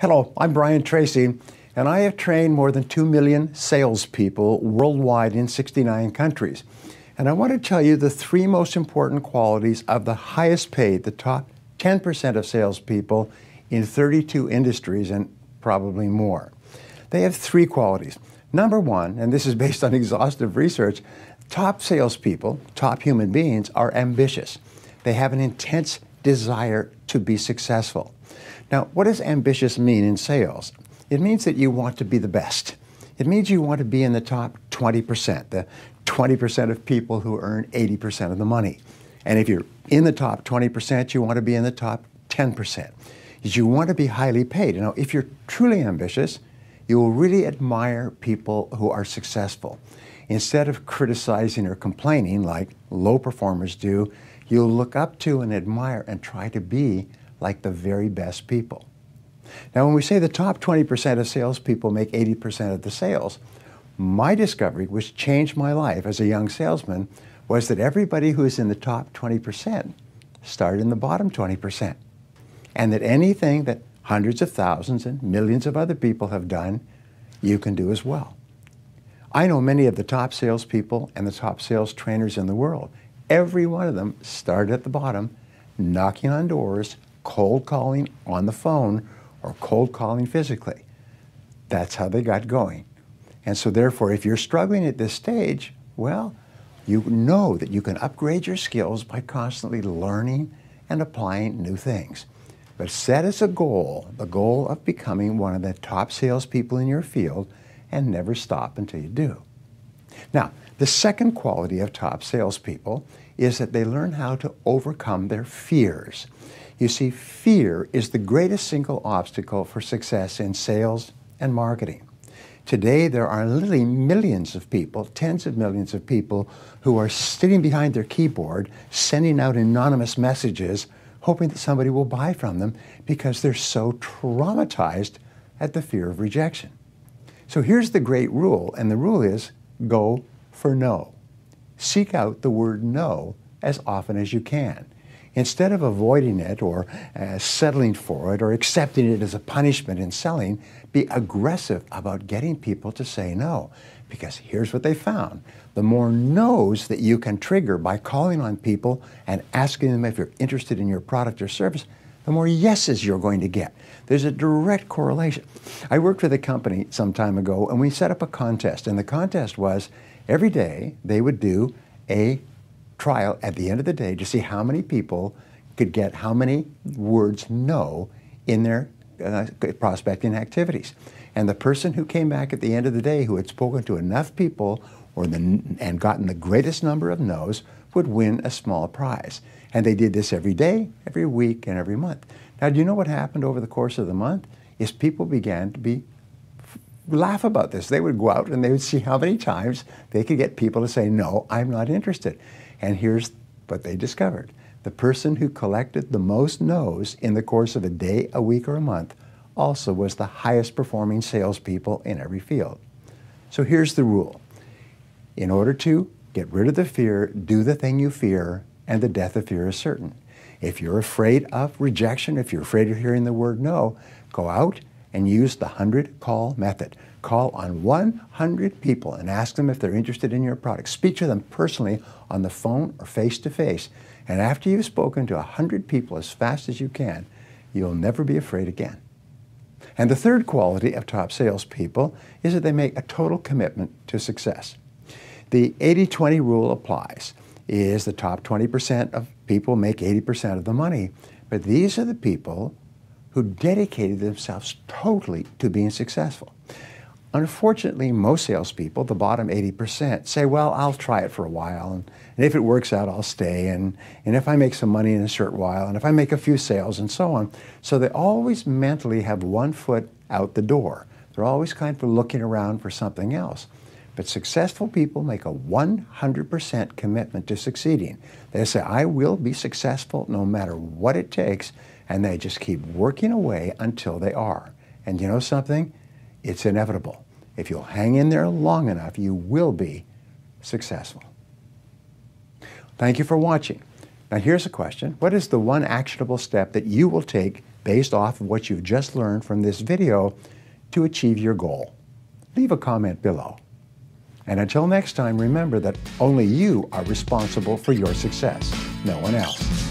Hello, I'm Brian Tracy, and I have trained more than 2 million salespeople worldwide in 69 countries. And I want to tell you the 3 most important qualities of the highest paid, the top 10% of salespeople in 32 industries and probably more. They have 3 qualities. Number 1, and this is based on exhaustive research, top salespeople, top human beings, are ambitious. They have an intense desire to be successful. Now, what does ambitious mean in sales? It means that you want to be the best. It means you want to be in the top 20%, the 20% of people who earn 80% of the money. And if you're in the top 20%, you want to be in the top 10%. You want to be highly paid. Now, if you're truly ambitious, you will really admire people who are successful. Instead of criticizing or complaining like low performers do, you'll look up to and admire and try to be like the very best people. Now, when we say the top 20% of salespeople make 80% of the sales, my discovery, which changed my life as a young salesman, was that everybody who is in the top 20% started in the bottom 20%. And that anything that hundreds of thousands and millions of other people have done, you can do as well. I know many of the top salespeople and the top sales trainers in the world. Every one of them started at the bottom, knocking on doors, cold calling on the phone, or cold calling physically. That's how they got going. And so therefore, if you're struggling at this stage, well, you know that you can upgrade your skills by constantly learning and applying new things. But set as a goal, the goal of becoming one of the top salespeople in your field, and never stop until you do. Now, the second quality of top salespeople is that they learn how to overcome their fears. You see, fear is the greatest single obstacle for success in sales and marketing. Today, there are literally millions of people, tens of millions of people, who are sitting behind their keyboard, sending out anonymous messages, hoping that somebody will buy from them because they're so traumatized at the fear of rejection. So here's the great rule, and the rule is go for no. Seek out the word no as often as you can. Instead of avoiding it or settling for it or accepting it as a punishment in selling, be aggressive about getting people to say no. Because here's what they found. The more no's that you can trigger by calling on people and asking them if you're interested in your product or service, the more yeses you're going to get. There's a direct correlation. I worked with a company some time ago, and we set up a contest. And the contest was every day they would do a trial at the end of the day to see how many people could get how many words no in their prospecting activities. And the person who came back at the end of the day who had spoken to enough people and gotten the greatest number of no's would win a small prize. And they did this every day, every week, and every month. Now, do you know what happened over the course of the month? Is people began to laugh about this. They would go out and they would see how many times they could get people to say, no, I'm not interested. And here's what they discovered. The person who collected the most no's in the course of a day, a week, or a month also was the highest performing salespeople in every field. So here's the rule. In order to get rid of the fear, do the thing you fear, and the death of fear is certain. If you're afraid of rejection, if you're afraid of hearing the word no, go out and use the 100-call method. Call on 100 people and ask them if they're interested in your product. Speak to them personally on the phone or face-to-face. And after you've spoken to 100 people as fast as you can, you'll never be afraid again. And the third quality of top salespeople is that they make a total commitment to success. The 80-20 rule applies. Is the top 20% of people make 80% of the money. But these are the people who dedicated themselves totally to being successful. Unfortunately, most salespeople, the bottom 80%, say, well, I'll try it for a while, and if it works out, I'll stay, and if I make some money in a short while, and if I make a few sales, and so on. So they always mentally have one foot out the door. They're always kind of looking around for something else. But successful people make a 100% commitment to succeeding. They say, I will be successful no matter what it takes, and they just keep working away until they are. And you know something? It's inevitable. If you'll hang in there long enough, you will be successful. Thank you for watching. Now here's a question. What is the one actionable step that you will take based off of what you've just learned from this video to achieve your goal? Leave a comment below. And until next time, remember that only you are responsible for your success, no one else.